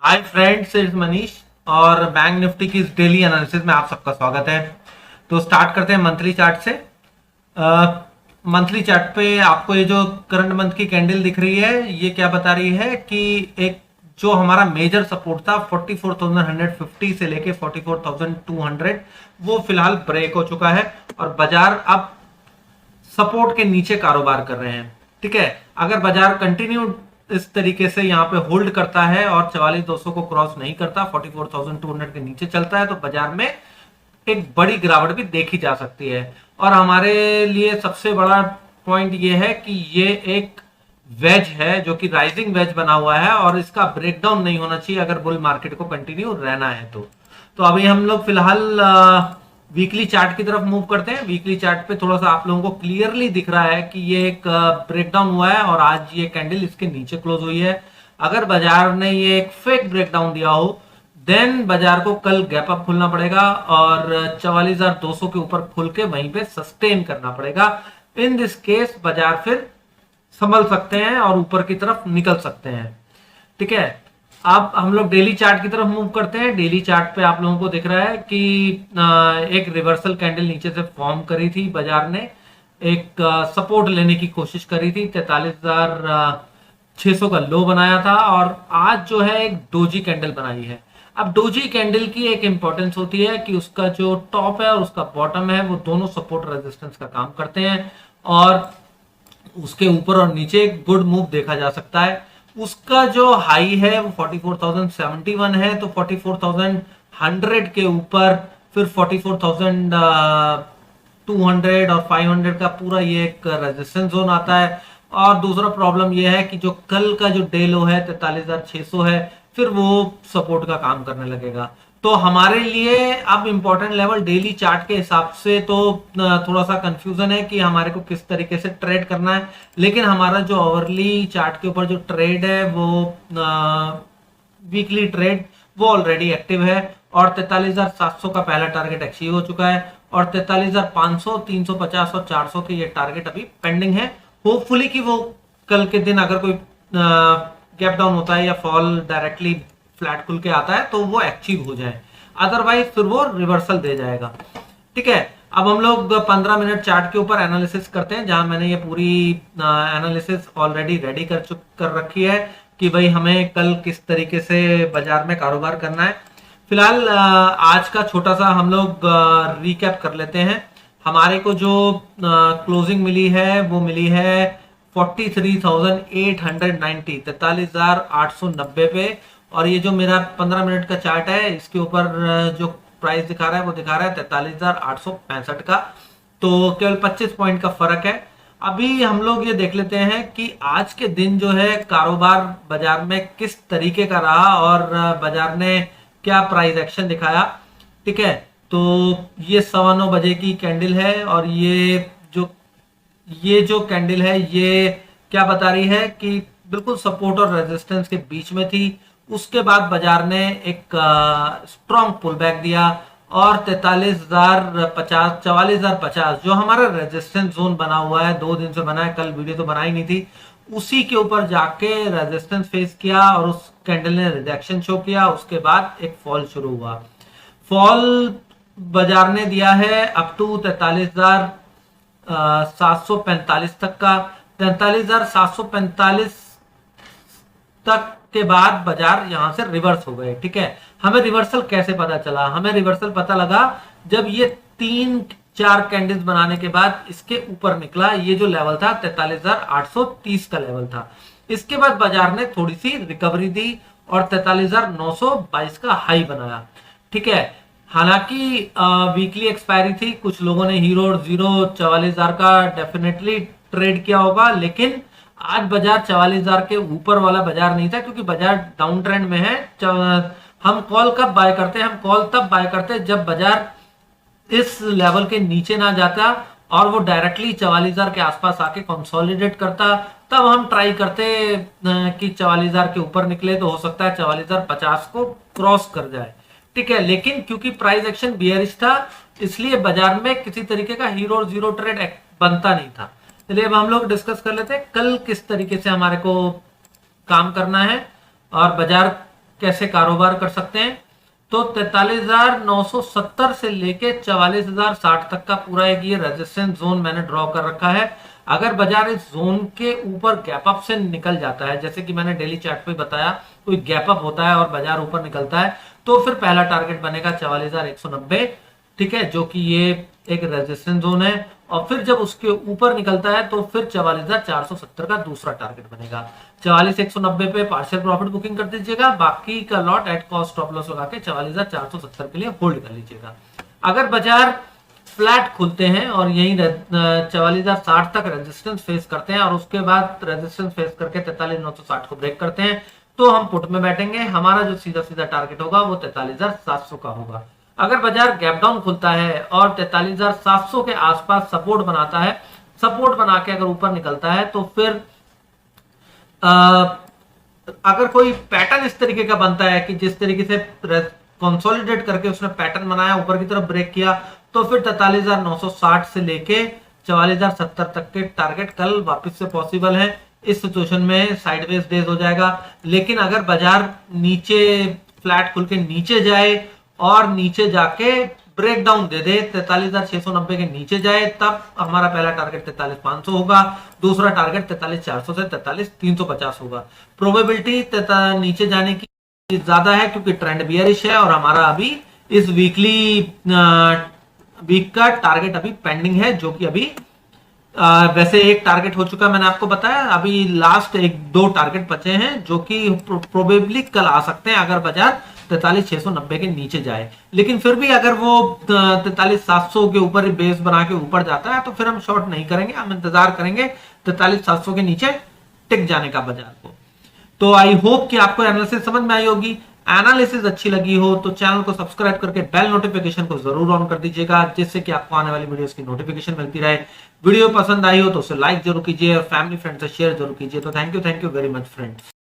Hi friends, it's Manish और bank Nifty की इस डेली एनालिसिस में आप सबका स्वागत है। तो स्टार्ट करते हैं मंथली चार्ट से। मंथली चार्ट पे आपको ये जो करंट मंथ की कैंडल दिख रही है, ये क्या बता रही है कि एक जो हमारा मेजर सपोर्ट था 44,150 से लेके 44,200 वो फिलहाल ब्रेक हो चुका है और बाजार अब सपोर्ट के नीचे कारोबार कर रहे हैं। ठीक है, अगर बाजार कंटिन्यू इस तरीके से यहाँ पे होल्ड करता है और 44,200 को क्रॉस नहीं करता, 44,200 के नीचे चलता है, तो बाजार में एक बड़ी गिरावट भी देखी जा सकती है। और हमारे लिए सबसे बड़ा पॉइंट ये है कि ये एक वेज है जो कि राइजिंग वेज बना हुआ है और इसका ब्रेकडाउन नहीं होना चाहिए अगर बुल मार्केट को कंटिन्यू रहना है। तो अभी हम लोग फिलहाल वीकली चार्ट की तरफ मूव करते हैं। वीकली चार्ट पे थोड़ा सा आप लोगों को क्लियरली दिख रहा है कि ये एक ब्रेकडाउन हुआ है और आज ये कैंडल इसके नीचे क्लोज हुई है। अगर बाजार ने ये एक फेक ब्रेकडाउन दिया हो देन बाजार को कल गैप अप खुलना पड़ेगा और 44,200 के ऊपर खुल के वहीं पे सस्टेन करना पड़ेगा। इन दिस केस बाजार फिर संभल सकते हैं और ऊपर की तरफ निकल सकते हैं। ठीक है, अब हम लोग डेली चार्ट की तरफ मूव करते हैं। डेली चार्ट पे आप लोगों को दिख रहा है कि एक रिवर्सल कैंडल नीचे से फॉर्म करी थी, बाजार ने एक सपोर्ट लेने की कोशिश करी थी, 43,600 का लो बनाया था और आज जो है एक डोजी कैंडल बनाई है। अब डोजी कैंडल की एक इंपॉर्टेंस होती है कि उसका जो टॉप है और उसका बॉटम है वो दोनों सपोर्ट रेजिस्टेंस का काम करते हैं और उसके ऊपर और नीचे एक गुड मूव देखा जा सकता है। उसका जो हाई है वो 44,071 है, तो 44,100 के ऊपर फिर 44,200 और 500 का पूरा ये एक रेजिस्टेंस जोन आता है। और दूसरा प्रॉब्लम ये है कि जो कल का जो डे लो है 43,600 है, फिर वो सपोर्ट का काम करने लगेगा। तो हमारे लिए अब इंपॉर्टेंट लेवल डेली चार्ट के हिसाब से तो थोड़ा सा कंफ्यूजन है कि हमारे को किस तरीके से ट्रेड करना है, लेकिन हमारा जो ओवरली चार्ट के ऊपर जो ट्रेड है वो वीकली ट्रेड वो ऑलरेडी एक्टिव है और 43,700 का पहला टारगेट अचीव हो चुका है और 43,500, 350 और 400 के ये टारगेट अभी पेंडिंग है। होपफुली कि वो कल के दिन अगर कोई गैप डाउन होता है या फॉल डायरेक्टली फ्लैट खुल के आता है तो वो अचीव हो जाए, अदरवाइज फिर वो रिवर्सल दे जाएगा। ठीक है, अब हम लोग 15 मिनट चार्ट के ऊपर एनालिसिस करते हैं, जहां मैंने ये पूरी एनालिसिस ऑलरेडी रेडी कर रखी है कि भाई हमें कल किस तरीके से बाजार में कारोबार करना है। फिलहाल आज का छोटा सा हम लोग रिकैप कर लेते हैं। हमारे को जो क्लोजिंग मिली है वो मिली है 43,890, 43,890 पे। और ये जो मेरा 15 मिनट का चार्ट है इसके ऊपर जो प्राइस दिखा रहा है वो दिखा रहा है 43,865 का, तो केवल 25 पॉइंट का फर्क है। अभी हम लोग ये देख लेते हैं कि आज के दिन जो है कारोबार बाजार में किस तरीके का रहा और बाजार ने क्या प्राइस एक्शन दिखाया। ठीक है, तो ये 9:15 बजे की कैंडल है और ये जो कैंडल है ये क्या बता रही है कि बिल्कुल सपोर्ट और रेजिस्टेंस के बीच में थी। उसके बाद बाजार ने एक स्ट्रॉन्ग पुल बैक दिया और 44,050 जो हमारा रेजिस्टेंस जोन बना हुआ है, 2 दिन से बना है, कल वीडियो तो बनाई नहीं थी, उसी के ऊपर जाके रेजिस्टेंस फेस किया और उस कैंडल ने रिजेक्शन शो किया। उसके बाद एक फॉल शुरू हुआ। फॉल बाजार ने दिया है अप टू 43,745 तक का। 43,745 तक के बाद बाजार यहां से रिवर्स हो गए। ठीक है, हमें रिवर्सल कैसे पता चला? हमें रिवर्सल पता लगा जब ये 3-4 कैंडल्स बनाने के बाद इसके ऊपर निकला। ये जो लेवल था 43,830 का लेवल था। इसके बाद बाजार ने थोड़ी सी रिकवरी दी और 43,922 का हाई बनाया। ठीक है, हालांकि वीकली एक्सपायरी थी, कुछ लोगों ने हीरो और जीरो 44,000 का डेफिनेटली ट्रेड किया होगा, लेकिन आज बाजार 44,000 के ऊपर वाला बाजार नहीं था क्योंकि बाजार डाउन ट्रेंड में है। हम कॉल कब बाय करते हैं? हम कॉल तब बाय करते हैं जब बाजार इस लेवल के नीचे ना जाता और वो डायरेक्टली 44,000 के आसपास आके कंसोलिडेट करता, तब हम ट्राई करते कि 44,000 के ऊपर निकले तो हो सकता है 44,050 को क्रॉस कर जाए। ठीक है, लेकिन क्योंकि प्राइस एक्शन बियरिश था इसलिए बाजार में किसी तरीके का हीरो और जीरो ट्रेड बनता नहीं था। चलिए अब हम लोग डिस्कस कर लेते हैं कल किस तरीके से हमारे को काम करना है और बाजार कैसे कारोबार कर सकते हैं। तो 43,970 से लेके 44,060 तक का पूरा एक ये रेजिस्टेंस जोन मैंने ड्रॉ कर रखा है। अगर बाजार इस जोन के ऊपर गैप अप से निकल जाता है, जैसे कि मैंने डेली चार्ट पे बताया, कोई गैप अप होता है और बाजार ऊपर निकलता है, तो फिर पहला टारगेट बनेगा 44,190, ठीक है, जो कि ये एक रेजिस्टेंस जोन है। और फिर जब उसके ऊपर निकलता है तो फिर 44,470 का दूसरा टारगेट बनेगा। 44,190 पे पार्शियल प्रॉफिट बुकिंग कर दीजिएगा, बाकी का lot at cost stop loss लगा के 44,470 के लिए होल्ड कर लीजिएगा। अगर बाजार फ्लैट खुलते हैं और यही 44,060 तक रेजिस्टेंस फेस करते हैं और उसके बाद रेजिस्टेंस फेस करके 43,960 को ब्रेक करते हैं, तो हम पुट में बैठेंगे। हमारा जो सीधा सीधा टारगेट होगा वो 43,700 का होगा। अगर बाजार गैप डाउन खुलता है और 43,700 के आसपास सपोर्ट बनाता है, सपोर्ट बना के अगर ऊपर निकलता है, तो फिर अगर कोई पैटर्न इस तरीके का बनता है कि जिस तरीके से कंसोलिडेट करके उसने पैटर्न बनाया, ऊपर की तरफ ब्रेक किया, तो फिर 43,960 से लेके 44,070 तक के टारगेट कल वापस से पॉसिबल है। इस सिचुएशन में साइडवेज डेज हो जाएगा। लेकिन अगर बाजार नीचे फ्लैट खुल के नीचे जाए और नीचे जाके ब्रेक डाउन दे दे, 43,690 के नीचे जाए, तब हमारा पहला टारगेट 43,500 होगा, दूसरा टारगेट 43,400 से 43,350 होगा। प्रोबेबिलिटी नीचे जाने की ज्यादा है क्योंकि ट्रेंड बियरिश है और हमारा अभी इस वीक का टारगेट अभी पेंडिंग है, जो कि अभी वैसे एक टारगेट हो चुका, मैंने आपको बताया। अभी लास्ट एक दो टारगेट बचे हैं जो कि प्रोबेबली कल आ सकते हैं अगर बाजार 43,690 के नीचे जाए। लेकिन फिर भी अगर वो 43,700 के ऊपर बेस बना के ऊपर जाता है तो फिर हम शॉर्ट नहीं करेंगे, हम इंतजार करेंगे 43,700 के नीचे टिक जाने का बाजार को। तो आई होप कि आपको एनालिसिस समझ में आई होगी। एनालिसिस अच्छी लगी हो तो चैनल को सब्सक्राइब करके बेल नोटिफिकेशन को जरूर ऑन कर दीजिएगा, जिससे कि आपको आने वाली वीडियोस की नोटिफिकेशन मिलती रहे। वीडियो पसंद आई हो तो उसे लाइक जरूर कीजिए और फैमिली फ्रेंड से शेयर जरूर कीजिए। तो thank you very much friends.